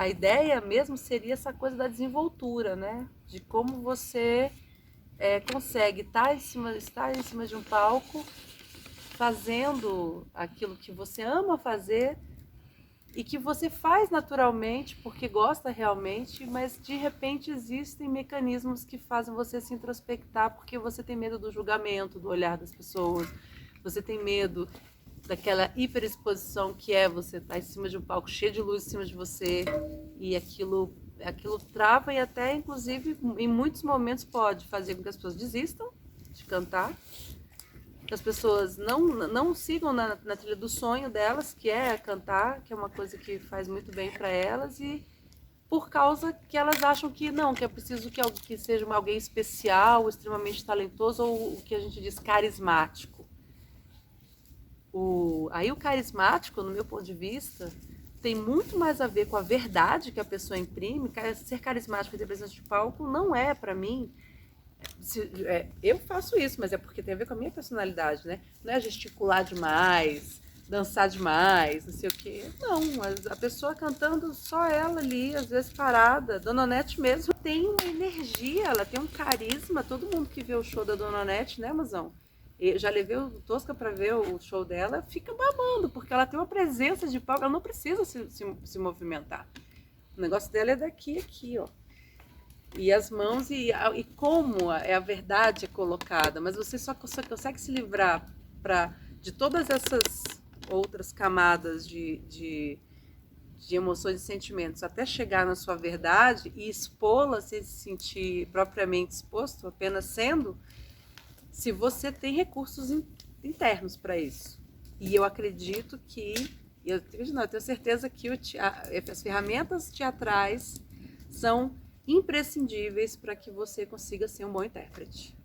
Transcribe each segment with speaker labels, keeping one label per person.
Speaker 1: A ideia mesmo seria essa coisa da desenvoltura, né? De como você consegue estar em cima de um palco, fazendo aquilo que você ama fazer e que você faz naturalmente, porque gosta realmente, mas de repente existem mecanismos que fazem você se introspectar porque você tem medo do julgamento, do olhar das pessoas, você tem medo daquela hiperexposição que é você estar em cima de um palco cheio de luz em cima de você e aquilo trava e até inclusive em muitos momentos pode fazer com que as pessoas desistam de cantar, que as pessoas não sigam na trilha do sonho delas, que é cantar, que é uma coisa que faz muito bem para elas, e por causa que elas acham que não, que é preciso que seja alguém especial, extremamente talentoso, ou o que a gente diz carismático. Aí o carismático, no meu ponto de vista, tem muito mais a ver com a verdade que a pessoa imprime. Ser carismático e ter presença de palco não é, para mim, eu faço isso, mas é porque tem a ver com a minha personalidade, né? Não é gesticular demais, dançar demais, não sei o quê. Não, mas a pessoa cantando só ela ali, às vezes parada. Dona Onete mesmo tem uma energia, ela tem um carisma. Todo mundo que vê o show da Dona Onete, né, Mazão? Eu já levei o Tosca para ver o show dela, fica babando, porque ela tem uma presença de palco, ela não precisa se movimentar. O negócio dela é daqui aqui, ó. E as mãos e como a verdade é colocada, mas você só consegue se livrar de todas essas outras camadas de emoções e sentimentos até chegar na sua verdade e expô-la sem se sentir propriamente exposto, apenas sendo, se você tem recursos internos para isso. E eu acredito que, eu tenho certeza que as ferramentas teatrais são imprescindíveis para que você consiga ser um bom intérprete.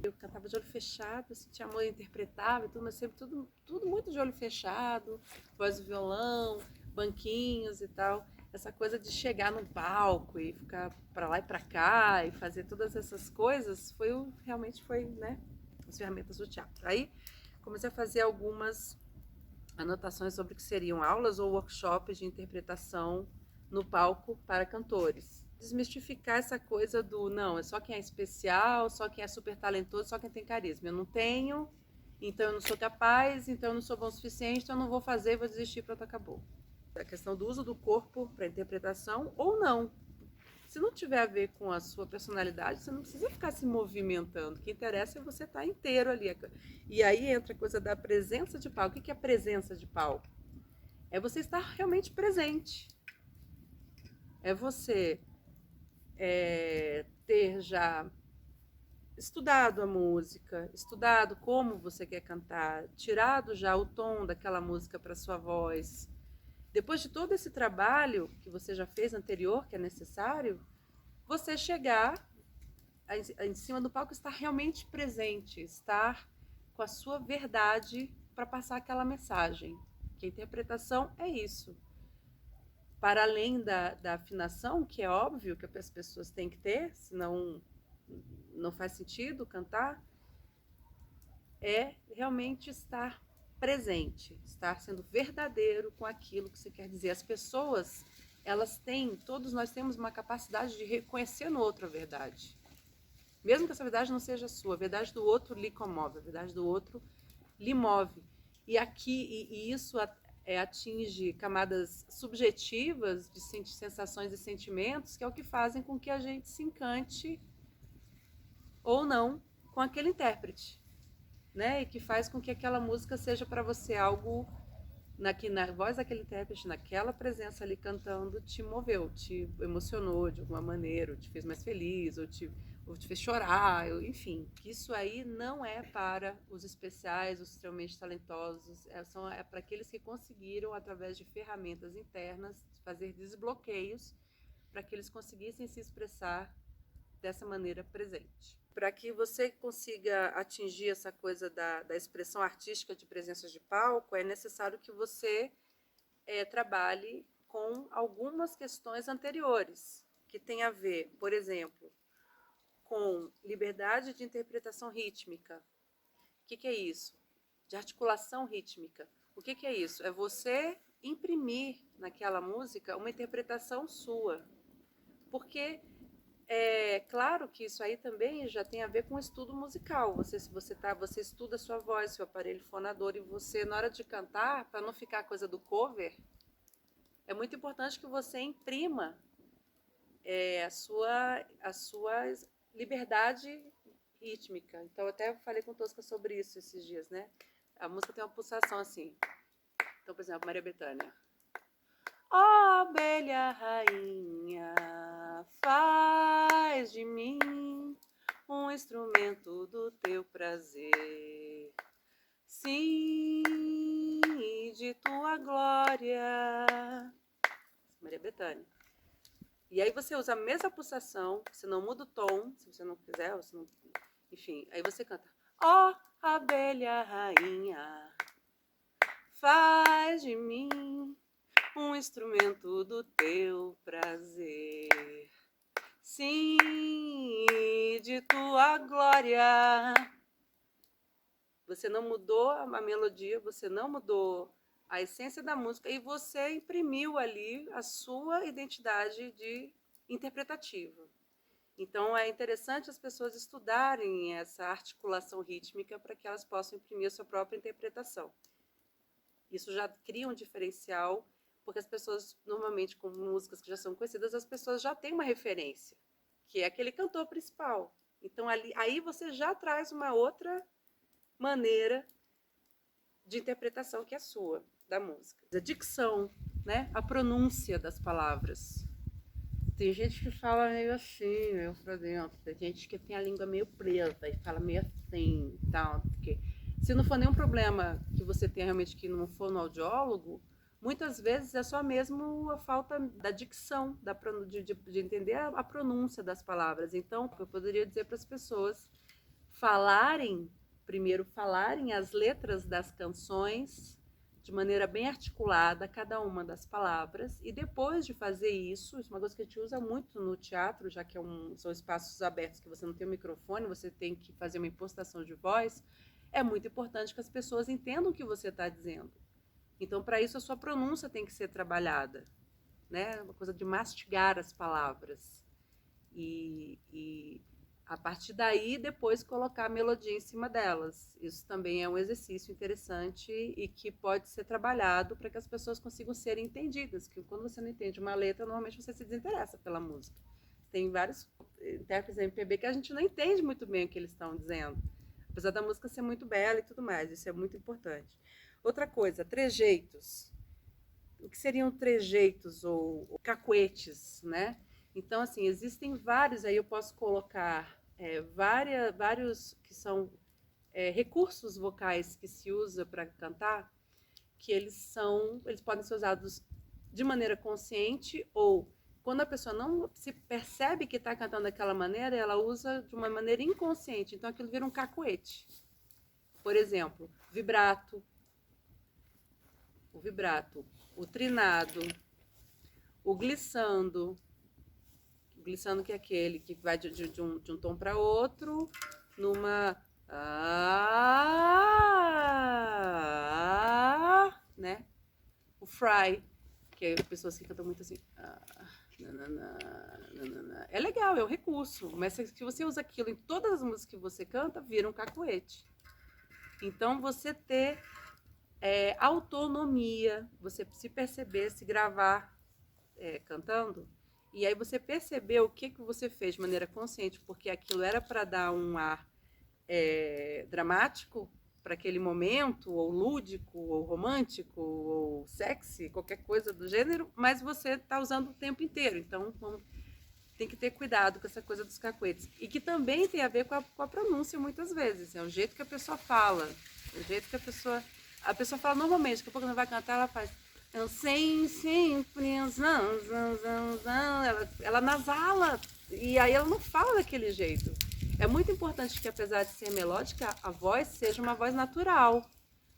Speaker 1: Eu cantava de olho fechado, sentia amor, interpretava e tudo, mas sempre tudo muito de olho fechado, voz do violão, banquinhos e tal. Essa coisa de chegar no palco e ficar para lá e para cá e fazer todas essas coisas realmente foi, né, as ferramentas do teatro. Aí comecei a fazer algumas anotações sobre o que seriam aulas ou workshops de interpretação no palco para cantores. Desmistificar essa coisa do não, é só quem é especial, só quem é super talentoso, só quem tem carisma. Eu não tenho, então eu não sou capaz, então eu não sou bom o suficiente, então eu não vou fazer, vou desistir, pronto, acabou. A questão do uso do corpo para interpretação ou não. Se não tiver a ver com a sua personalidade, você não precisa ficar se movimentando. O que interessa é você estar inteiro ali. E aí entra a coisa da presença de palco. O que é presença de palco? É você estar realmente presente. É você ter já estudado a música, estudado como você quer cantar, tirado já o tom daquela música para sua voz. Depois de todo esse trabalho que você já fez anterior, que é necessário, você chegar em cima do palco, estar realmente presente, estar com a sua verdade para passar aquela mensagem. Que a interpretação é isso. Para além da afinação, que é óbvio que as pessoas têm que ter, senão não faz sentido cantar, é realmente estar presente, estar sendo verdadeiro com aquilo que você quer dizer. As pessoas, elas têm, todos nós temos uma capacidade de reconhecer no outro a verdade. Mesmo que essa verdade não seja sua, a verdade do outro lhe comove, a verdade do outro lhe move. E isso atinge camadas subjetivas de sensações e sentimentos, que é o que fazem com que a gente se encante ou não com aquele intérprete, né? E que faz com que aquela música seja para você algo na voz daquele intérprete, naquela presença ali cantando, te moveu, te emocionou de alguma maneira, ou te fez mais feliz, ou te fez chorar, enfim. Isso aí não é para os especiais, os extremamente talentosos, é para aqueles que conseguiram, através de ferramentas internas, fazer desbloqueios para que eles conseguissem se expressar dessa maneira presente. Para que você consiga atingir essa coisa da expressão artística de presenças de palco, é necessário que você trabalhe com algumas questões anteriores, que tem a ver, por exemplo, com liberdade de interpretação rítmica. O que é isso? De articulação rítmica. O que é isso? É você imprimir naquela música uma interpretação sua. Porque claro que isso aí também já tem a ver com o estudo musical. Você estuda a sua voz, seu aparelho fonador, e você, na hora de cantar, para não ficar a coisa do cover, é muito importante que você imprima a sua liberdade rítmica. Então, eu até falei com Tosca sobre isso esses dias, né? A música tem uma pulsação assim. Então, por exemplo, Maria Bethânia. Ó abelha rainha, faz de mim um instrumento do teu prazer. Sim, de tua glória. Maria Bethânia. E aí você usa a mesma pulsação, você não muda o tom, se você não quiser, você não... enfim, aí você canta. Ó abelha rainha, faz de mim um instrumento do teu prazer. Sim, de tua glória. Você não mudou a melodia, você não mudou a essência da música e você imprimiu ali a sua identidade interpretativa. Então é interessante as pessoas estudarem essa articulação rítmica para que elas possam imprimir a sua própria interpretação. Isso já cria um diferencial, porque as pessoas, normalmente, com músicas que já são conhecidas, as pessoas já têm uma referência, que é aquele cantor principal. Então, aí você já traz uma outra maneira de interpretação que é sua, da música. A dicção, né? A pronúncia das palavras. Tem gente que fala meio assim, meio pra dentro. Tem gente que tem a língua meio presa e fala meio assim e tal, porque... Se não for nenhum problema que você tenha realmente que não for no audiólogo, muitas vezes é só mesmo a falta da dicção, de entender a pronúncia das palavras. Então, eu poderia dizer para as pessoas primeiro falarem as letras das canções de maneira bem articulada, cada uma das palavras, e depois de fazer isso é uma coisa que a gente usa muito no teatro, já que são espaços abertos que você não tem o microfone, você tem que fazer uma impostação de voz. É muito importante que as pessoas entendam o que você está dizendo. Então, para isso, a sua pronúncia tem que ser trabalhada, né? Uma coisa de mastigar as palavras. E a partir daí, depois colocar a melodia em cima delas. Isso também é um exercício interessante e que pode ser trabalhado para que as pessoas consigam ser entendidas. Que quando você não entende uma letra, normalmente você se desinteressa pela música. Tem vários intérpretes da MPB que a gente não entende muito bem o que eles estão dizendo. Apesar da música ser muito bela e tudo mais, isso é muito importante. Outra coisa, trejeitos. O que seriam trejeitos ou cacuetes, né? Então, assim, existem vários, aí eu posso colocar vários que são recursos vocais que se usa para cantar, que eles podem ser usados de maneira consciente ou quando a pessoa não se percebe que está cantando daquela maneira, ela usa de uma maneira inconsciente. Então, aquilo vira um cacuete. Por exemplo, vibrato, o trinado, o glissando. O glissando que é aquele que vai de um tom para outro, numa... né? O fry, que é pessoas que cantam muito assim... É legal, é um recurso, mas se você usa aquilo em todas as músicas que você canta, vira um cacuete. Então, você ter autonomia, você se perceber, se gravar cantando, e aí você perceber o que você fez de maneira consciente, porque aquilo era para dar um ar dramático para aquele momento, ou lúdico, ou romântico, ou sexy, qualquer coisa do gênero, mas você está usando o tempo inteiro. Então, tem que ter cuidado com essa coisa dos cacuetes. E que também tem a ver com a pronúncia, muitas vezes. É o jeito que a pessoa fala, o jeito que a pessoa fala normalmente, daqui a pouco não vai cantar, ela faz... Eu sempre... Ela nasala, e aí ela não fala daquele jeito. É muito importante que, apesar de ser melódica, a voz seja uma voz natural.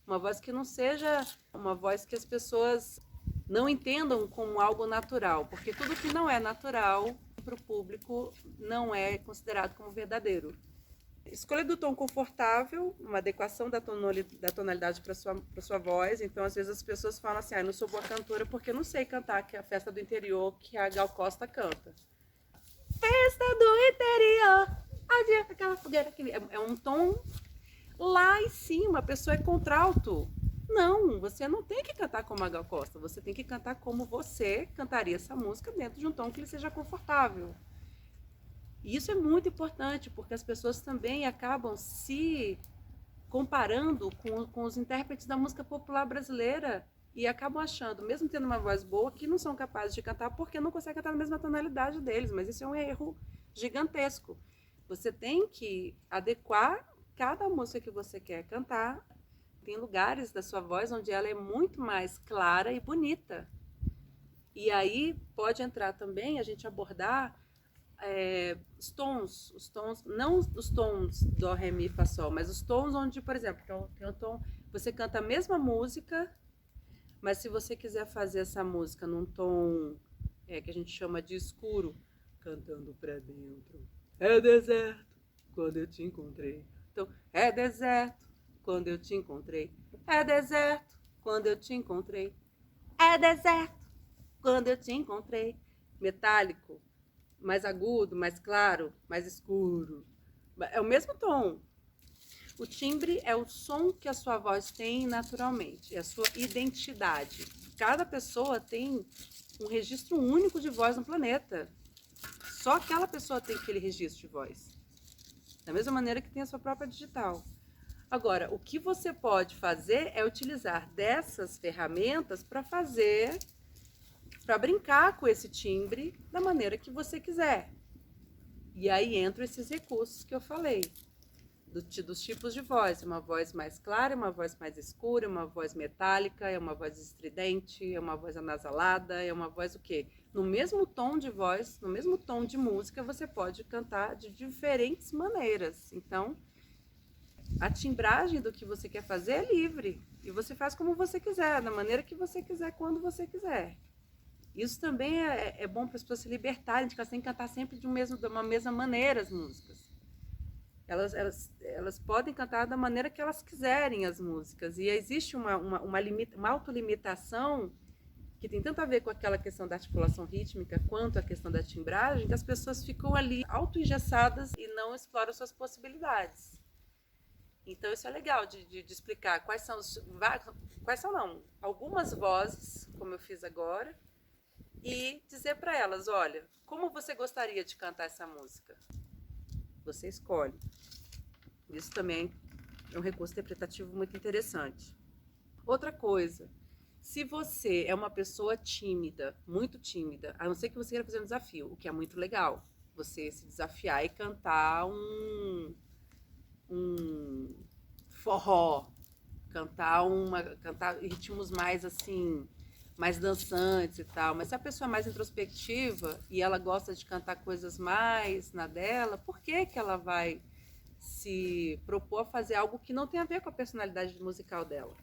Speaker 1: Uma voz que não seja uma voz que as pessoas não entendam como algo natural. Porque tudo que não é natural para o público não é considerado como verdadeiro. Escolha do tom confortável, uma adequação da tonalidade para sua voz. Então, às vezes as pessoas falam assim, não sou boa cantora porque eu não sei cantar, que é a festa do interior que a Gal Costa canta. Festa do interior, adianta aquela fogueira que... É um tom lá em cima, a pessoa é contralto. Não, você não tem que cantar como a Gal Costa, você tem que cantar como você cantaria essa música dentro de um tom que lhe seja confortável. E isso é muito importante, porque as pessoas também acabam se comparando com os intérpretes da música popular brasileira e acabam achando, mesmo tendo uma voz boa, que não são capazes de cantar porque não conseguem cantar na mesma tonalidade deles. Mas isso é um erro gigantesco. Você tem que adequar cada música que você quer cantar. Tem lugares da sua voz onde ela é muito mais clara e bonita. E aí pode entrar também a gente abordar os tons, não os tons dó, ré, mi, fá, sol, mas os tons onde, por exemplo, tem um tom, você canta a mesma música, mas se você quiser fazer essa música num tom que a gente chama de escuro, cantando pra dentro, é deserto quando eu te encontrei. Então, é deserto quando eu te encontrei, é deserto quando eu te encontrei, é deserto quando eu te encontrei. Metálico, mais agudo, mais claro, mais escuro. É o mesmo tom. O timbre é o som que a sua voz tem naturalmente, é a sua identidade. Cada pessoa tem um registro único de voz no planeta. Só aquela pessoa tem aquele registro de voz. Da mesma maneira que tem a sua própria digital. Agora, o que você pode fazer é utilizar dessas ferramentas para brincar com esse timbre da maneira que você quiser. E aí entram esses recursos que eu falei, dos tipos de voz. Uma voz mais clara, uma voz mais escura, uma voz metálica, é uma voz estridente, é uma voz anasalada, é uma voz o quê? No mesmo tom de voz, no mesmo tom de música, você pode cantar de diferentes maneiras. Então, a timbragem do que você quer fazer é livre. E você faz como você quiser, da maneira que você quiser, quando você quiser. Isso também é bom para as pessoas se libertarem, de que elas têm que cantar sempre de uma mesma maneira as músicas. Elas podem cantar da maneira que elas quiserem as músicas. E existe uma autolimitação que tem tanto a ver com aquela questão da articulação rítmica quanto a questão da timbragem, que as pessoas ficam ali autoengessadas e não exploram suas possibilidades. Então isso é legal de explicar quais são algumas vozes, como eu fiz agora, e dizer para elas, olha, como você gostaria de cantar essa música? Você escolhe. Isso também é um recurso interpretativo muito interessante. Outra coisa, se você é uma pessoa tímida, muito tímida, a não ser que você queira fazer um desafio, o que é muito legal, você se desafiar e cantar um forró, cantar ritmos mais assim, mais dançantes e tal. Mas se a pessoa é mais introspectiva e ela gosta de cantar coisas mais na dela, por que ela vai se propor a fazer algo que não tem a ver com a personalidade musical dela?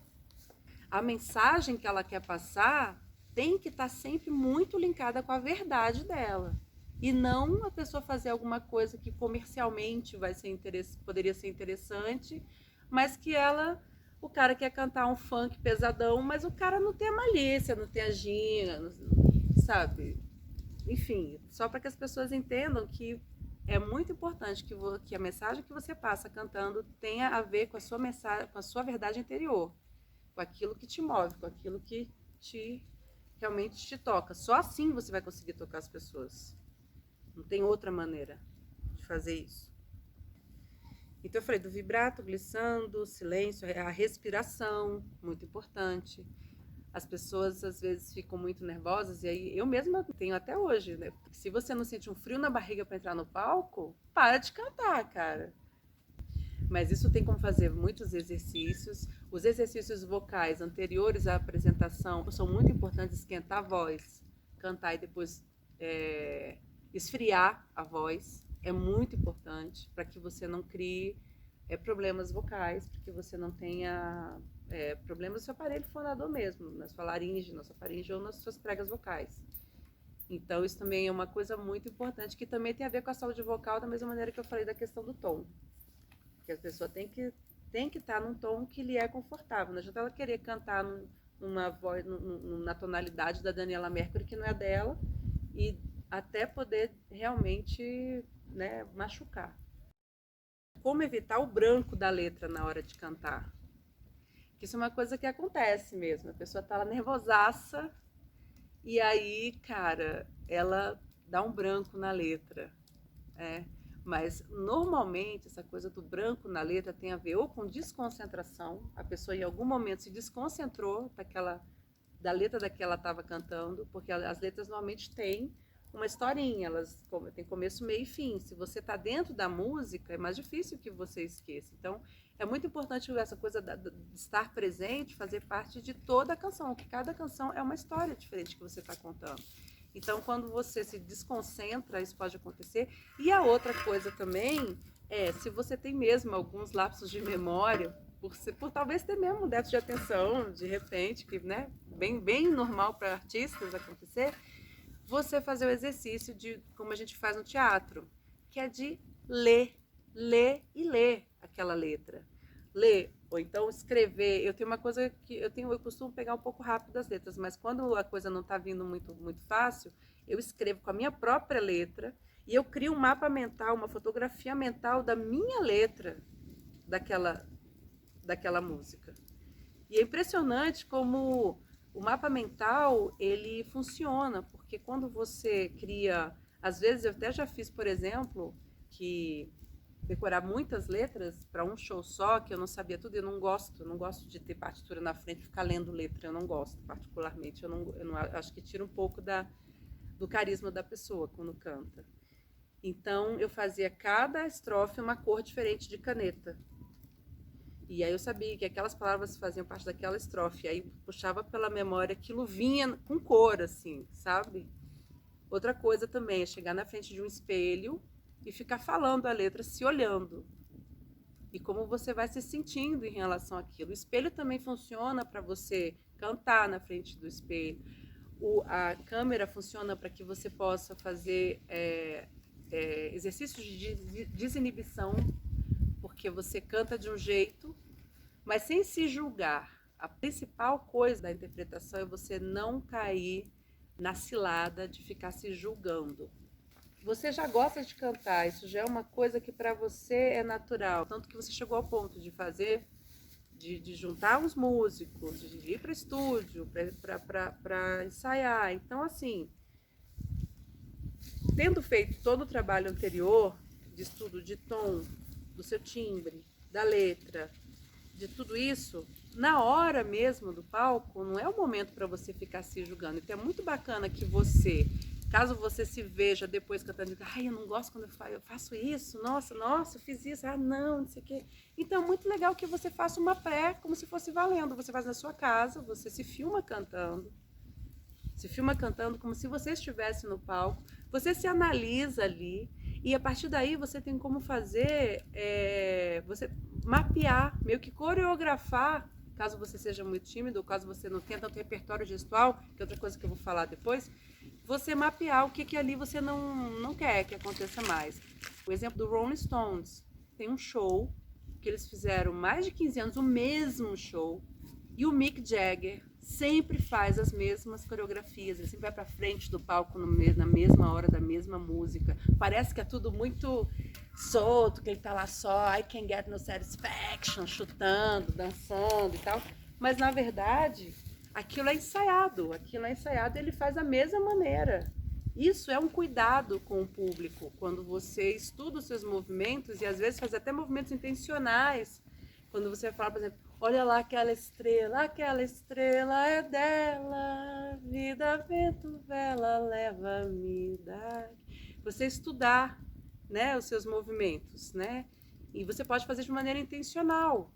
Speaker 1: A mensagem que ela quer passar tem que estar sempre muito linkada com a verdade dela. E não a pessoa fazer alguma coisa que comercialmente poderia ser interessante, mas que o cara quer cantar um funk pesadão, mas o cara não tem a malícia, não tem a ginga, sabe? Enfim, só para que as pessoas entendam que é muito importante que a mensagem que você passa cantando tenha a ver com a sua mensagem, com a sua verdade interior, com aquilo que te move, com aquilo que realmente te toca. Só assim você vai conseguir tocar as pessoas. Não tem outra maneira de fazer isso. Então eu falei do vibrato, glissando, silêncio, a respiração, muito importante. As pessoas às vezes ficam muito nervosas, e aí eu mesma tenho até hoje, né? Porque se você não sente um frio na barriga para entrar no palco, para de cantar, cara. Mas isso tem como fazer muitos exercícios. Os exercícios vocais anteriores à apresentação são muito importantes, esquentar a voz, cantar e depois esfriar a voz. É muito importante para que você não crie problemas vocais, para que você não tenha problemas no seu aparelho fonador mesmo, na sua faringe ou nas suas pregas vocais. Então isso também é uma coisa muito importante, que também tem a ver com a saúde vocal, da mesma maneira que eu falei da questão do tom. Porque a pessoa tem que estar num tom que lhe é confortável. Não adianta ela querer cantar numa voz, na tonalidade da Daniela Mercury que não é dela, e até poder realmente, né, machucar. Como evitar o branco da letra na hora de cantar? Isso é uma coisa que acontece mesmo. A pessoa tá lá nervosaça e aí, cara, ela dá um branco na letra. É, mas normalmente essa coisa do branco na letra tem a ver ou com desconcentração, a pessoa em algum momento se desconcentrou da letra da que ela estava cantando, porque as letras normalmente têm uma historinha, elas têm começo, meio e fim. Se você está dentro da música, é mais difícil que você esqueça. Então, é muito importante essa coisa de estar presente, fazer parte de toda a canção, que cada canção é uma história diferente que você está contando. Então, quando você se desconcentra, isso pode acontecer. E a outra coisa também é, se você tem mesmo alguns lapsos de memória, por talvez ter mesmo um déficit de atenção, de repente, que, né, bem normal para artistas acontecer, você fazer o exercício de como a gente faz no teatro, que é de ler e ler aquela letra. Ler, ou então escrever. Eu tenho uma coisa que eu costumo pegar um pouco rápido as letras, mas quando a coisa não está vindo muito fácil, eu escrevo com a minha própria letra e eu crio um mapa mental, uma fotografia mental da minha letra daquela, daquela música. E é impressionante como o mapa mental ele funciona, porque quando você cria, às vezes eu até já fiz, por exemplo, que decorar muitas letras para um show só, que eu não sabia tudo, não gosto de ter partitura na frente e ficar lendo letra, eu não gosto particularmente, eu não acho que tira um pouco do carisma da pessoa quando canta. Então eu fazia cada estrofe uma cor diferente de caneta. E aí eu sabia que aquelas palavras faziam parte daquela estrofe. Aí puxava pela memória, aquilo vinha com cor, assim, sabe? Outra coisa também é chegar na frente de um espelho e ficar falando a letra, se olhando. E como você vai se sentindo em relação àquilo. O espelho também funciona para você cantar na frente do espelho. A câmera funciona para que você possa fazer exercícios de desinibição, porque você canta de um jeito, mas sem se julgar. A principal coisa da interpretação é você não cair na cilada de ficar se julgando. Você já gosta de cantar, isso já é uma coisa que para você é natural, tanto que você chegou ao ponto de fazer, de juntar uns músicos, de ir para estúdio, para ensaiar. Então, assim, tendo feito todo o trabalho anterior de estudo de tom, do seu timbre, da letra, de tudo isso, na hora mesmo do palco, não é o momento para você ficar se julgando. Então é muito bacana que você, caso você se veja depois cantando, ai, eu não gosto quando eu faço isso, nossa, eu fiz isso, não sei o quê. Então é muito legal que você faça uma pré, como se fosse valendo. Você faz na sua casa, você se filma cantando, como se você estivesse no palco, você se analisa ali, e a partir daí você tem como fazer, você mapear, meio que coreografar, caso você seja muito tímido, ou caso você não tenha tanto repertório gestual, que é outra coisa que eu vou falar depois, você mapear o que ali você não quer que aconteça mais. O exemplo do Rolling Stones, tem um show que eles fizeram mais de 15 anos, o mesmo show, e o Mick Jagger sempre faz as mesmas coreografias, ele sempre vai para frente do palco na mesma hora da mesma música. Parece que é tudo muito solto, que ele tá lá só, I can get no satisfaction, chutando, dançando e tal. Mas na verdade, aquilo é ensaiado, ele faz da mesma maneira. Isso é um cuidado com o público, quando você estuda os seus movimentos e às vezes faz até movimentos intencionais. Quando você fala, por exemplo, olha lá aquela estrela é dela, vida, vento, vela, leva-me daqui. Você estudar, né, os seus movimentos, né? E você pode fazer de maneira intencional,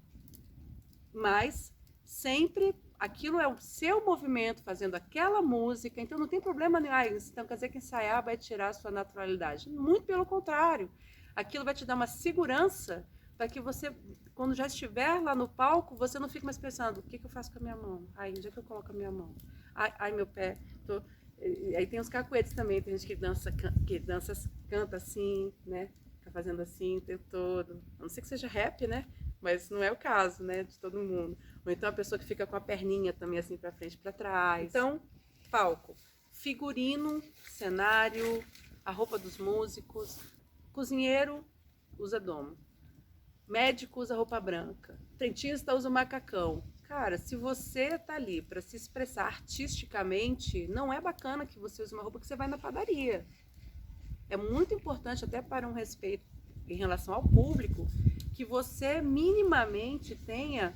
Speaker 1: mas sempre aquilo é o seu movimento fazendo aquela música, então não tem problema nenhum. Então quer dizer que ensaiar vai tirar a sua naturalidade. Muito pelo contrário, aquilo vai te dar uma segurança para que você, quando já estiver lá no palco, você não fique mais pensando, o que eu faço com a minha mão? Ai, onde é que eu coloco a minha mão? Ai meu pé. Aí tem os cacuetes também, tem gente que dança, canta assim, né? fazendo assim o tempo todo. A não ser que seja rap, né? Mas não é o caso, né, de todo mundo. Ou então a pessoa que fica com a perninha também assim para frente e para trás. Então, palco, figurino, cenário, a roupa dos músicos, cozinheiro usa domo, médico usa roupa branca, frentista usa macacão. Cara, se você tá ali para se expressar artisticamente, não é bacana que você use uma roupa que você vai na padaria. É muito importante até para um respeito em relação ao público, que você minimamente tenha,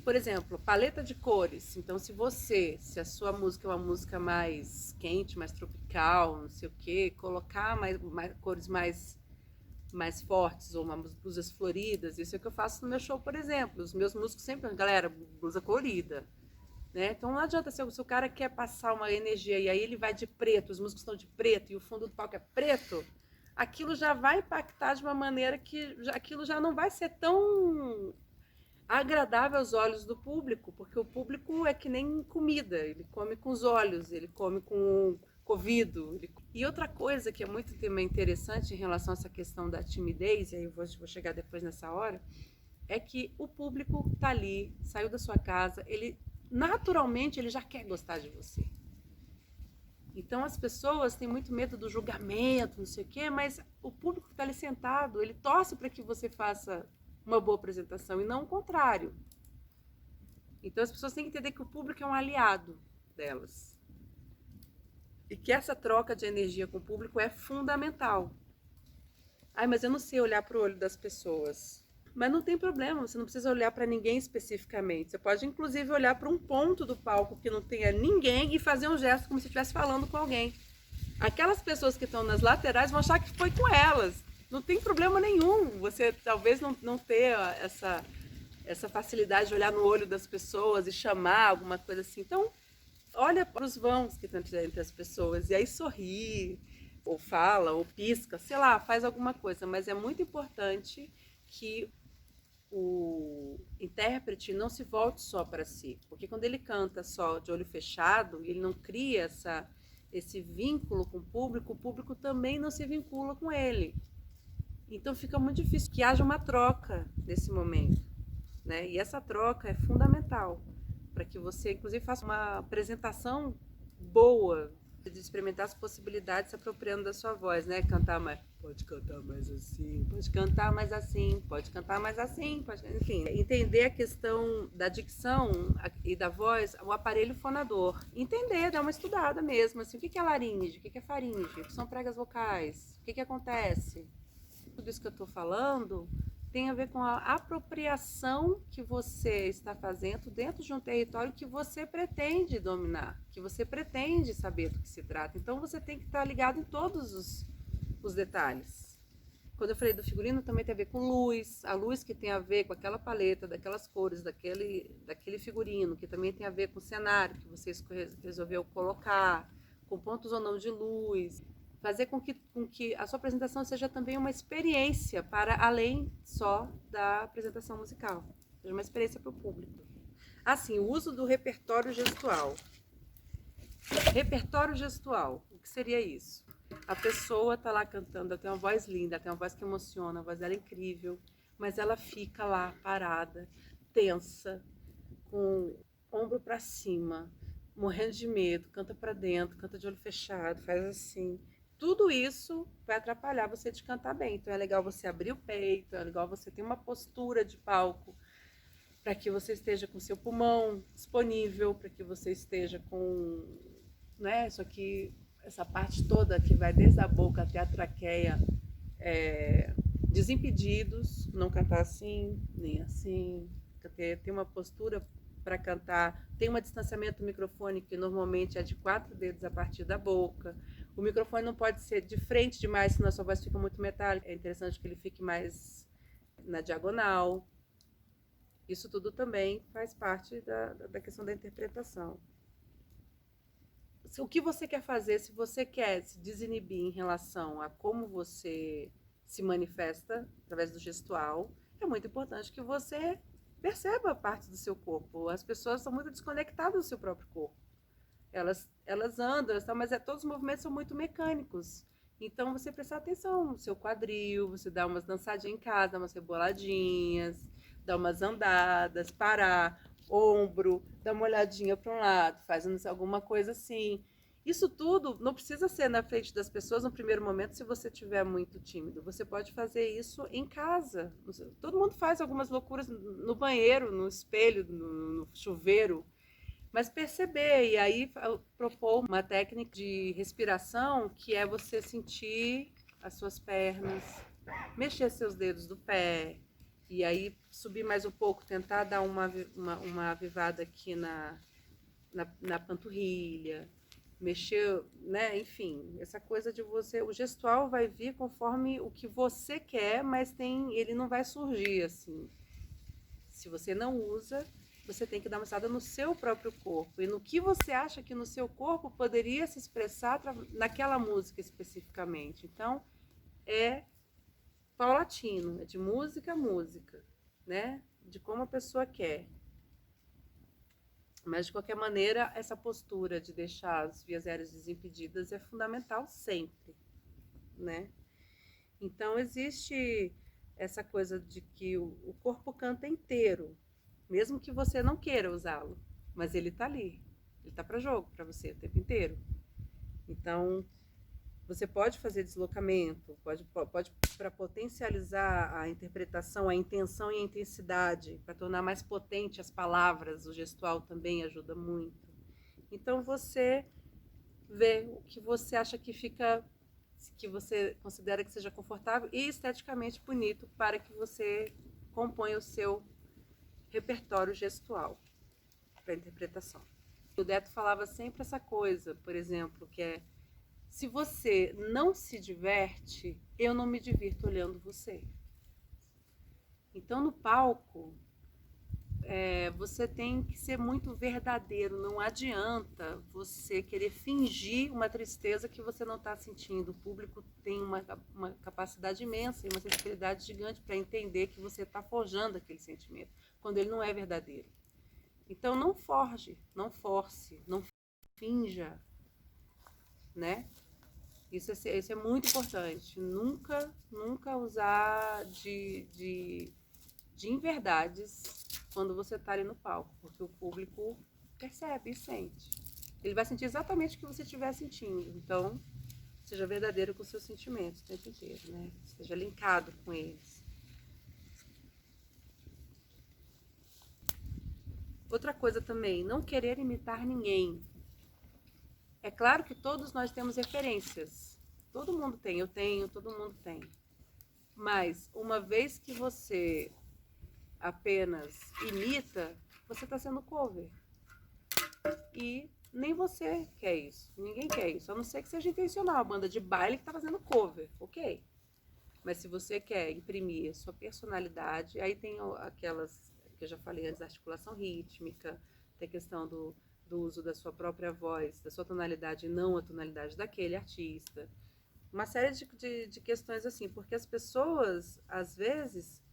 Speaker 1: por exemplo, paleta de cores. Então, se a sua música é uma música mais quente, mais tropical, não sei o quê, colocar cores mais fortes ou blusas floridas, isso é o que eu faço no meu show, por exemplo. Os meus músicos sempre, galera, blusa colorida. Né? Então não adianta, se o cara quer passar uma energia e aí ele vai de preto, os músicos estão de preto e o fundo do palco é preto, aquilo já vai impactar de uma maneira que aquilo já não vai ser tão agradável aos olhos do público, porque o público é que nem comida, ele come com os olhos, ele come com o ouvido. E outra coisa que é muito também interessante em relação a essa questão da timidez, e aí eu vou chegar depois nessa hora, é que o público está ali, saiu da sua casa, ele naturalmente ele já quer gostar de você. Então as pessoas têm muito medo do julgamento, não sei o quê, mas o público que está ali sentado, ele torce para que você faça uma boa apresentação e não o contrário. Então as pessoas têm que entender que o público é um aliado delas. E que essa troca de energia com o público é fundamental. Ai, mas eu não sei olhar para o olho das pessoas. Mas não tem problema, você não precisa olhar para ninguém especificamente. Você pode, inclusive, olhar para um ponto do palco que não tenha ninguém e fazer um gesto como se estivesse falando com alguém. Aquelas pessoas que estão nas laterais vão achar que foi com elas. Não tem problema nenhum. Você talvez não ter essa facilidade de olhar no olho das pessoas e chamar alguma coisa assim. Então, olha para os vãos que estão entre as pessoas e aí sorri, ou fala, ou pisca, sei lá, faz alguma coisa. Mas é muito importante que o intérprete não se volte só para si, porque quando ele canta só de olho fechado, ele não cria esse vínculo com o público também não se vincula com ele. Então fica muito difícil que haja uma troca nesse momento, né? E essa troca é fundamental para que você, inclusive, faça uma apresentação boa, de experimentar as possibilidades se apropriando da sua voz, né? Cantar mais, pode cantar mais assim, pode cantar mais assim, pode cantar mais assim, pode... enfim, entender a questão da dicção e da voz, o aparelho fonador, entender, dar uma estudada mesmo, assim, o que é laringe, o que é faringe, o que são pregas vocais, o que acontece. Tudo isso que eu estou falando tem a ver com a apropriação que você está fazendo dentro de um território que você pretende dominar, que você pretende saber do que se trata. Então você tem que estar ligado em todos os detalhes. Quando eu falei do figurino, também tem a ver com luz, a luz que tem a ver com aquela paleta, daquelas cores, daquele figurino, que também tem a ver com o cenário que você resolveu colocar, com pontos ou não de luz. Fazer com que a sua apresentação seja também uma experiência para além só da apresentação musical. Seja uma experiência para o público. Assim, o uso do repertório gestual. Repertório gestual, o que seria isso? A pessoa está lá cantando, ela tem uma voz linda, ela tem uma voz que emociona, a voz dela é incrível, mas ela fica lá parada, tensa, com o ombro para cima, morrendo de medo, canta para dentro, canta de olho fechado, faz assim. Tudo isso vai atrapalhar você de cantar bem. Então é legal você abrir o peito, é legal você ter uma postura de palco para que você esteja com seu pulmão disponível, para que você esteja com, né, isso aqui, essa parte toda que vai desde a boca até a traqueia, desimpedidos, não cantar assim, nem assim, ter uma postura para cantar, tem um distanciamento do microfone que normalmente é de 4 dedos a partir da boca. O microfone não pode ser de frente demais, senão a sua voz fica muito metálica. É interessante que ele fique mais na diagonal. Isso tudo também faz parte da questão da interpretação. O que você quer fazer, se você quer se desinibir em relação a como você se manifesta através do gestual, é muito importante que você perceba partes do seu corpo. As pessoas são muito desconectadas do seu próprio corpo. Elas andam, mas todos os movimentos são muito mecânicos. Então você prestar atenção no seu quadril, você dá umas dançadinhas em casa, umas reboladinhas, dá umas andadas, parar, ombro, dá uma olhadinha para um lado, faz alguma coisa assim. Isso tudo não precisa ser na frente das pessoas no primeiro momento se você estiver muito tímido. Você pode fazer isso em casa. Todo mundo faz algumas loucuras no banheiro, no espelho, no chuveiro. Mas perceber, e aí propor uma técnica de respiração que é você sentir as suas pernas, mexer seus dedos do pé, e aí subir mais um pouco, tentar dar uma avivada aqui na panturrilha, mexer, né? Enfim, essa coisa de você. O gestual vai vir conforme o que você quer, mas ele não vai surgir assim. Se você não usa, você tem que dar uma olhada no seu próprio corpo e no que você acha que no seu corpo poderia se expressar naquela música especificamente. Então, é paulatino, é de música a música, né? De como a pessoa quer. Mas, de qualquer maneira, essa postura de deixar as vias aéreas desimpedidas é fundamental sempre, né? Então, existe essa coisa de que o corpo canta inteiro, mesmo que você não queira usá-lo, mas ele está ali, ele está para jogo para você o tempo inteiro. Então, você pode fazer deslocamento, pode para potencializar a interpretação, a intenção e a intensidade, para tornar mais potente as palavras, o gestual também ajuda muito. Então, você vê o que você acha que você considera que seja confortável e esteticamente bonito para que você componha o seu repertório gestual para interpretação. O Deto falava sempre essa coisa, por exemplo, que é: se você não se diverte, eu não me divirto olhando você. Então, no palco, você tem que ser muito verdadeiro. Não adianta você querer fingir uma tristeza que você não está sentindo. O público tem uma capacidade imensa e uma sensibilidade gigante para entender que você está forjando aquele sentimento, quando ele não é verdadeiro. Então, não forje, não force, não finja, né? Isso é muito importante. Nunca usar de inverdades quando você está ali no palco, porque o público percebe e sente. Ele vai sentir exatamente o que você estiver sentindo. Então, seja verdadeiro com os seus sentimentos o tempo inteiro, né? Seja linkado com eles. Outra coisa também, não querer imitar ninguém. É claro que todos nós temos referências. Todo mundo tem, eu tenho, todo mundo tem. Mas uma vez que você apenas imita, você está sendo cover. E nem você quer isso, ninguém quer isso, a não ser que seja intencional, a banda de baile que está fazendo cover, ok? Mas se você quer imprimir a sua personalidade, aí tem aquelas que eu já falei antes, articulação rítmica, tem a questão do uso da sua própria voz, da sua tonalidade e não a tonalidade daquele artista. Uma série de questões assim, porque as pessoas, às vezes,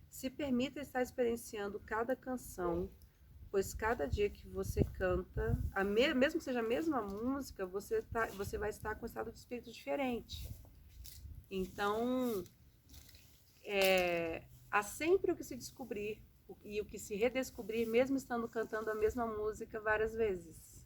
Speaker 1: se permitem estar experienciando cada canção, pois cada dia que você canta, mesmo que seja a mesma música, você vai estar com um estado de espírito diferente. Então, há sempre o que se descobrir e o que se redescobrir, mesmo estando cantando a mesma música várias vezes.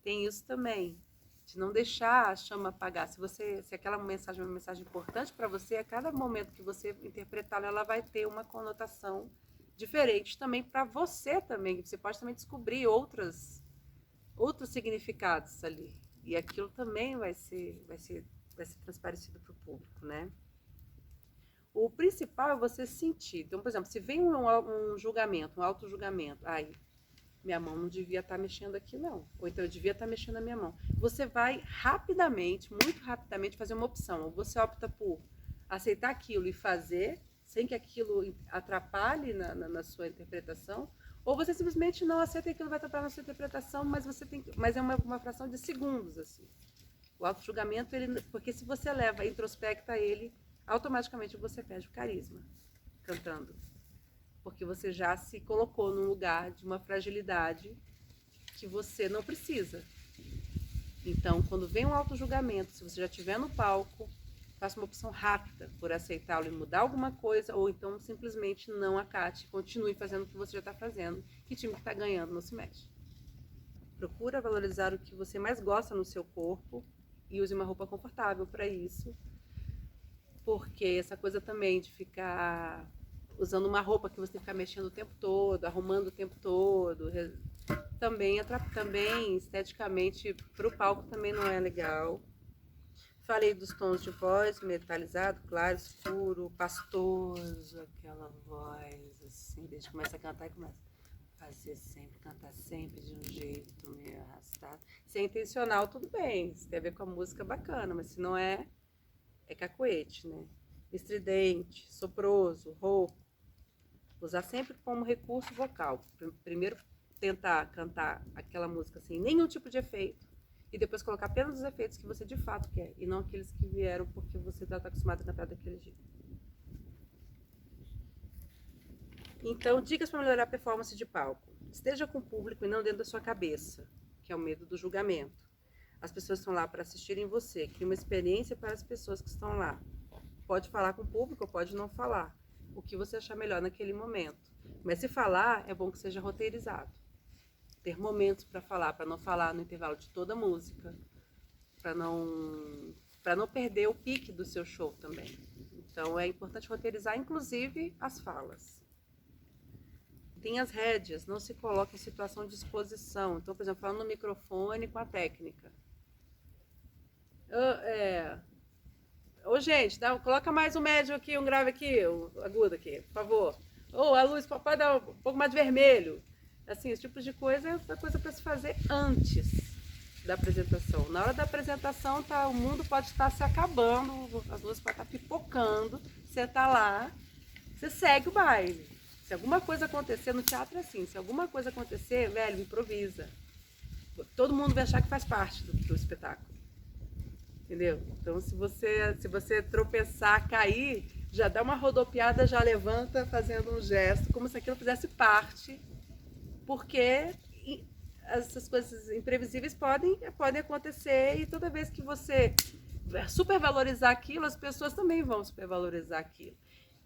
Speaker 1: Tem isso também, de não deixar a chama apagar. Se aquela mensagem é uma mensagem importante para você, a cada momento que você interpretá-la, ela vai ter uma conotação diferente também para você também. Você pode também descobrir outros significados ali. E aquilo também vai ser transparecido para o público, né? O principal é você sentir. Então, por exemplo, se vem um julgamento, um auto-julgamento, minha mão não devia estar mexendo aqui, não. Ou então eu devia estar mexendo a minha mão. Você vai rapidamente, muito rapidamente, fazer uma opção. Ou você opta por aceitar aquilo e fazer, sem que aquilo atrapalhe na sua interpretação, ou você simplesmente não aceita que aquilo vai atrapalhar na sua interpretação, mas é uma fração de segundos, assim. O auto-julgamento, porque se você leva, introspecta ele, automaticamente você perde o carisma cantando. Porque você já se colocou num lugar de uma fragilidade que você não precisa. Então, quando vem um auto-julgamento, se você já estiver no palco, faça uma opção rápida por aceitá-lo e mudar alguma coisa, ou então simplesmente não acate, continue fazendo o que você já está fazendo, que time que está ganhando não se mexe. Procura valorizar o que você mais gosta no seu corpo e use uma roupa confortável para isso, porque essa coisa também de ficar usando uma roupa que você fica mexendo o tempo todo, arrumando o tempo todo, também esteticamente para o palco também não é legal. Falei dos tons de voz, metalizado, claro, escuro, pastoso, aquela voz assim, desde que começa a cantar e começa a fazer sempre, cantar sempre de um jeito meio arrastado. Se é intencional, tudo bem, se tem a ver com a música, bacana, mas se não é, é cacoete, né? Estridente, soproso, rouco. Usar sempre como recurso vocal. Primeiro tentar cantar aquela música sem nenhum tipo de efeito e depois colocar apenas os efeitos que você de fato quer e não aqueles que vieram porque você já está acostumado a cantar daquele jeito. Então, dicas para melhorar a performance de palco. Esteja com o público e não dentro da sua cabeça, que é o medo do julgamento. As pessoas estão lá para assistirem você. Crie uma experiência para as pessoas que estão lá. Pode falar com o público ou pode não falar. O que você achar melhor naquele momento. Mas se falar, é bom que seja roteirizado. Ter momentos para falar, para não falar no intervalo de toda a música, para não perder o pique do seu show também. Então é importante roteirizar, inclusive, as falas. Tem as rédeas, não se coloque em situação de exposição. Então, por exemplo, falando no microfone com a técnica. Ô, gente, coloca mais um médio aqui, um grave aqui, um agudo aqui, por favor. Ou a luz, pode dar um pouco mais de vermelho. Assim, esse tipo de coisa é coisa para se fazer antes da apresentação. Na hora da apresentação, o mundo pode estar se acabando, as luzes podem estar pipocando, você está lá, você segue o baile. Se alguma coisa acontecer, no teatro é assim, se alguma coisa acontecer, velho, improvisa. Todo mundo vai achar que faz parte do espetáculo. Entendeu? Então, se você tropeçar, cair, já dá uma rodopiada, já levanta fazendo um gesto, como se aquilo fizesse parte, porque essas coisas imprevisíveis podem acontecer e toda vez que você supervalorizar aquilo, as pessoas também vão supervalorizar aquilo.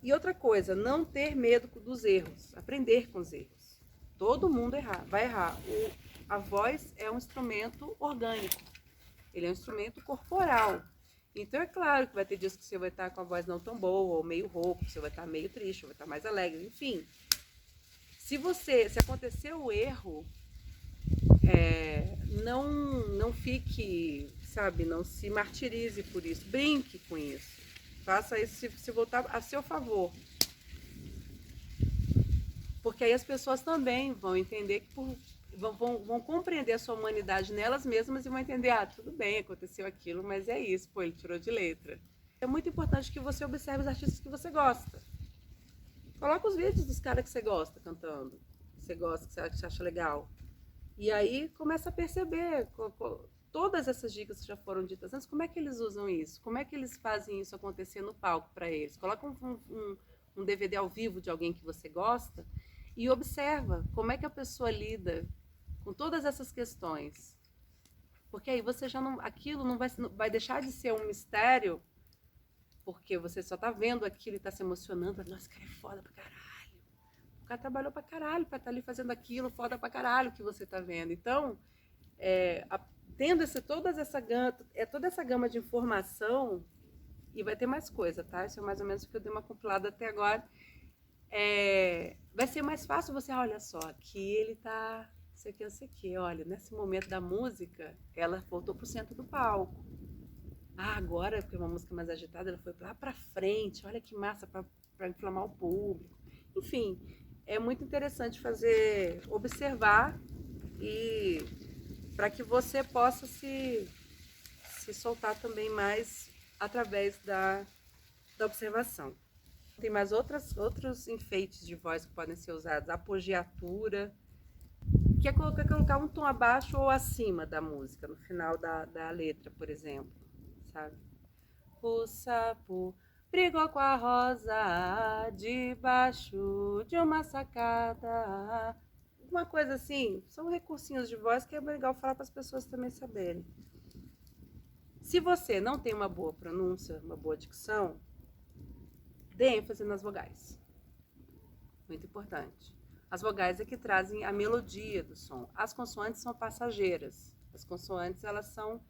Speaker 1: E outra coisa, não ter medo dos erros, aprender com os erros. Todo mundo vai errar. A voz é um instrumento orgânico. Ele é um instrumento corporal. Então é claro que vai ter dias que você vai estar com a voz não tão boa, ou meio rouco, você vai estar meio triste, ou vai estar mais alegre, enfim. Se acontecer o erro, não fique, sabe, não se martirize por isso, brinque com isso. Faça isso se voltar a seu favor. Porque aí as pessoas também vão entender que vão compreender a sua humanidade nelas mesmas e vão entender, tudo bem, aconteceu aquilo, mas é isso, ele tirou de letra. É muito importante que você observe os artistas que você gosta. Coloca os vídeos dos caras que você gosta cantando, que você gosta, que você acha legal. E aí começa a perceber todas essas dicas que já foram ditas antes, como é que eles usam isso? Como é que eles fazem isso acontecer no palco para eles? Coloca um DVD ao vivo de alguém que você gosta e observa como é que a pessoa lida com todas essas questões. Porque aí você já não, aquilo não vai deixar de ser um mistério, porque você só tá vendo aquilo e tá se emocionando. Nossa, esse cara é foda pra caralho. O cara trabalhou pra caralho pra estar ali fazendo aquilo, foda pra caralho que você tá vendo. Então, tendo toda essa gama de informação, e vai ter mais coisa, tá? Isso é mais ou menos o que eu dei uma compilada até agora. Vai ser mais fácil você, olha só, aqui ele tá, sei que, olha, nesse momento da música, ela voltou pro centro do palco. Agora, porque é uma música mais agitada, ela foi lá pra frente, olha que massa, pra inflamar o público. Enfim, é muito interessante observar e para que você possa se soltar também mais através da observação. Tem mais outros enfeites de voz que podem ser usados, apogiatura, que é colocar um tom abaixo ou acima da música, no final da letra, por exemplo, sabe? O sapo brigou com a rosa debaixo de uma sacada. Uma coisa assim, são recursinhos de voz que é legal falar para as pessoas também saberem. Se você não tem uma boa pronúncia, uma boa dicção, dê ênfase nas vogais. Muito importante. As vogais é que trazem a melodia do som. As consoantes são passageiras. As consoantes, elas são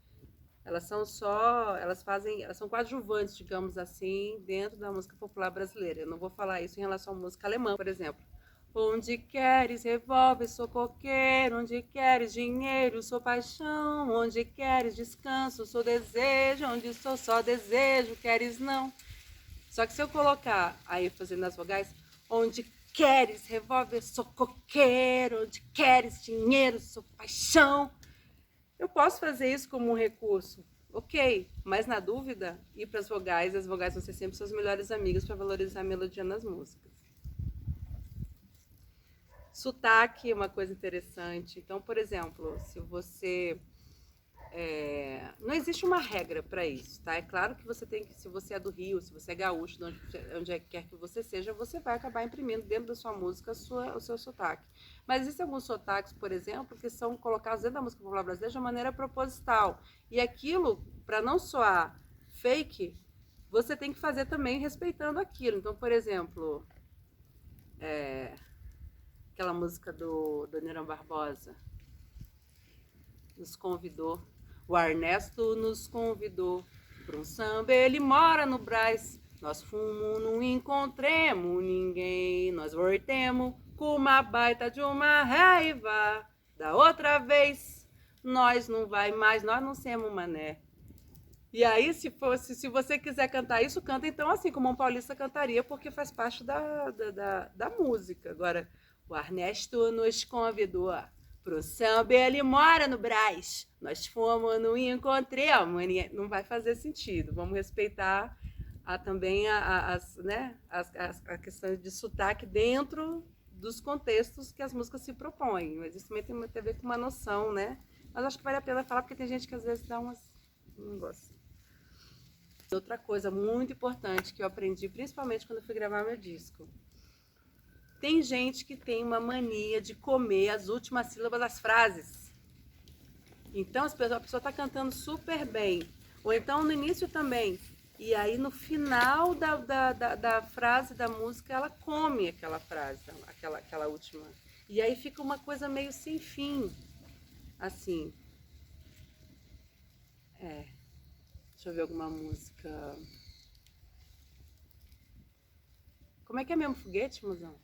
Speaker 1: coadjuvantes, digamos assim, dentro da música popular brasileira. Eu não vou falar isso em relação à música alemã, por exemplo. Onde queres revólver, sou coqueiro. Onde queres dinheiro, sou paixão. Onde queres descanso, sou desejo. Onde sou só desejo, queres não. Só que se eu colocar aí fazendo as vogais, onde queres revólver, sou coqueiro. Onde queres dinheiro, sou paixão. Eu posso fazer isso como um recurso, ok, mas na dúvida, ir para as vogais vão ser sempre suas melhores amigas para valorizar a melodia nas músicas. Sotaque é uma coisa interessante. Então, por exemplo, se você... não existe uma regra para isso, tá? É claro que você tem que, se você é do Rio, se você é gaúcho, onde quer que você seja, você vai acabar imprimindo dentro da sua música o seu sotaque. Mas existem alguns sotaques, por exemplo, que são colocados dentro da música popular brasileira de uma maneira proposital. E aquilo, para não soar fake, você tem que fazer também respeitando aquilo. Então, por exemplo, aquela música do Nirão Barbosa, nos convidou. O Ernesto nos convidou para um samba, ele mora no Brás. Nós fomos, não encontremos ninguém. Nós voltemos com uma baita de uma raiva. Da outra vez, nós não vai mais, nós não somos mané. E aí, se você quiser cantar isso, canta então assim, como um paulista cantaria, porque faz parte da música. Agora, o Ernesto nos convidou pro samba, ele mora no Brás. Nós fomos, não encontramos. Não vai fazer sentido. Vamos respeitar também a questão de sotaque dentro dos contextos que as músicas se propõem. Mas isso também tem a ver com uma noção, né? Mas acho que vale a pena falar, porque tem gente que às vezes dá umas... não gosta. Outra coisa muito importante que eu aprendi, principalmente quando eu fui gravar meu disco. Tem gente que tem uma mania de comer as últimas sílabas das frases. Então a pessoa está cantando super bem. Ou então no início também. E aí no final da frase da música ela come aquela frase, aquela última. E aí fica uma coisa meio sem fim. Assim. Deixa eu ver alguma música. Como é que é mesmo? Foguete, mozão?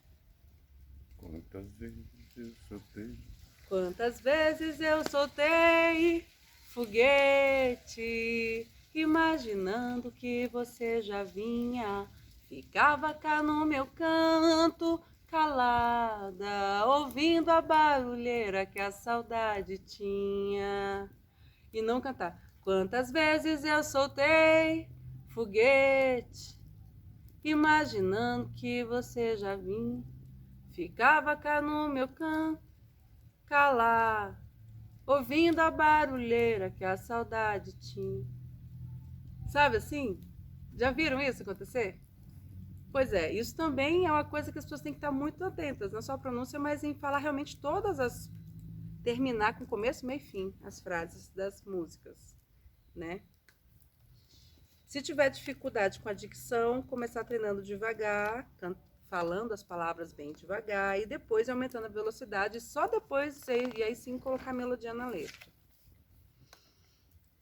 Speaker 2: Quantas vezes eu soltei?
Speaker 1: Quantas vezes eu soltei foguete, imaginando que você já vinha. Ficava cá no meu canto, calada, ouvindo a barulheira que a saudade tinha. E não cantar. Quantas vezes eu soltei foguete, imaginando que você já vinha. Ficava cá no meu canto, calado, ouvindo a barulheira que a saudade tinha. Sabe assim? Já viram isso acontecer? Pois é, isso também é uma coisa que as pessoas têm que estar muito atentas, não só a pronúncia, mas em falar realmente todas as... terminar com começo, meio e fim, as frases das músicas, né? Se tiver dificuldade com a dicção, começar treinando devagar, falando as palavras bem devagar e depois aumentando a velocidade, só depois, e aí sim colocar a melodia na letra.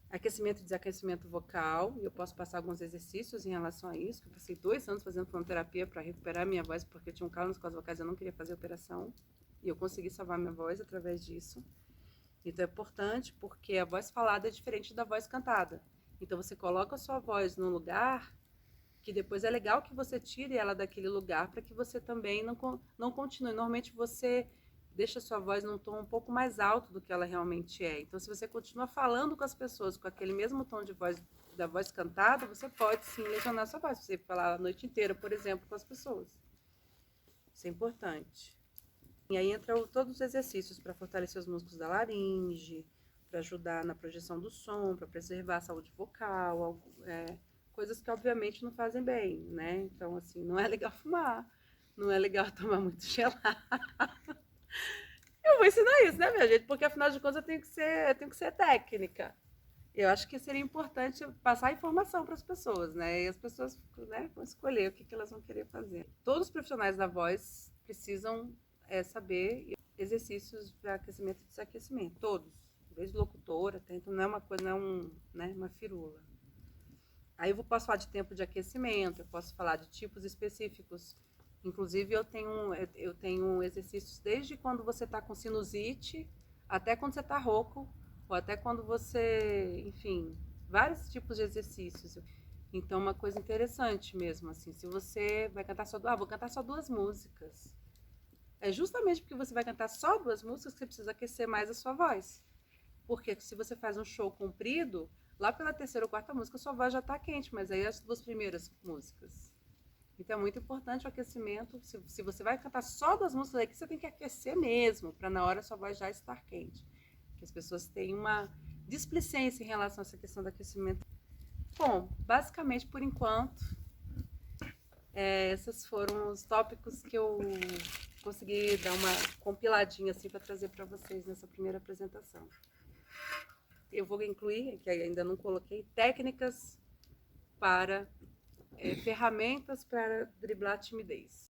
Speaker 1: Aquecimento e desaquecimento vocal, eu posso passar alguns exercícios em relação a isso, que eu passei 2 anos fazendo fonoterapia para recuperar minha voz, porque eu tinha um calo nas cordas vocais, eu não queria fazer operação, e eu consegui salvar minha voz através disso. Então é importante, porque a voz falada é diferente da voz cantada. Então você coloca a sua voz num lugar que depois é legal que você tire ela daquele lugar para que você também não continue. Normalmente você deixa a sua voz num tom um pouco mais alto do que ela realmente é. Então se você continua falando com as pessoas com aquele mesmo tom de voz da voz cantada, você pode sim lesionar a sua voz. Você falar a noite inteira, por exemplo, com as pessoas. Isso é importante. E aí entram todos os exercícios para fortalecer os músculos da laringe, para ajudar na projeção do som, para preservar a saúde vocal, coisas que obviamente não fazem bem, né? Então, assim, não é legal fumar, não é legal tomar muito gelado. Eu vou ensinar isso, né, minha gente? Porque afinal de contas eu tenho que ser técnica. Eu acho que seria importante passar informação para as pessoas, né? E as pessoas, né, vão escolher o que, que elas vão querer fazer. Todos os profissionais da voz precisam saber exercícios para aquecimento e desaquecimento. Todos. Desde locutora, até, então não é uma coisa, não é né, uma firula. Aí eu posso falar de tempo de aquecimento, eu posso falar de tipos específicos. Inclusive, eu tenho exercícios desde quando você está com sinusite, até quando você está rouco, ou até quando você, enfim, vários tipos de exercícios. Então, uma coisa interessante mesmo, assim, se você vai cantar vou cantar só 2 músicas. É justamente porque você vai cantar só 2 músicas que você precisa aquecer mais a sua voz. Porque se você faz um show comprido, lá pela terceira ou quarta música, sua voz já está quente, mas aí as 2 primeiras músicas. Então é muito importante o aquecimento. Se você vai cantar só 2 músicas aí, que você tem que aquecer mesmo, para na hora sua voz já estar quente. Que as pessoas têm uma displicência em relação a essa questão do aquecimento. Bom, basicamente por enquanto, esses foram os tópicos que eu consegui dar uma compiladinha assim para trazer para vocês nessa primeira apresentação. Eu vou incluir, que ainda não coloquei, técnicas para ferramentas para driblar a timidez.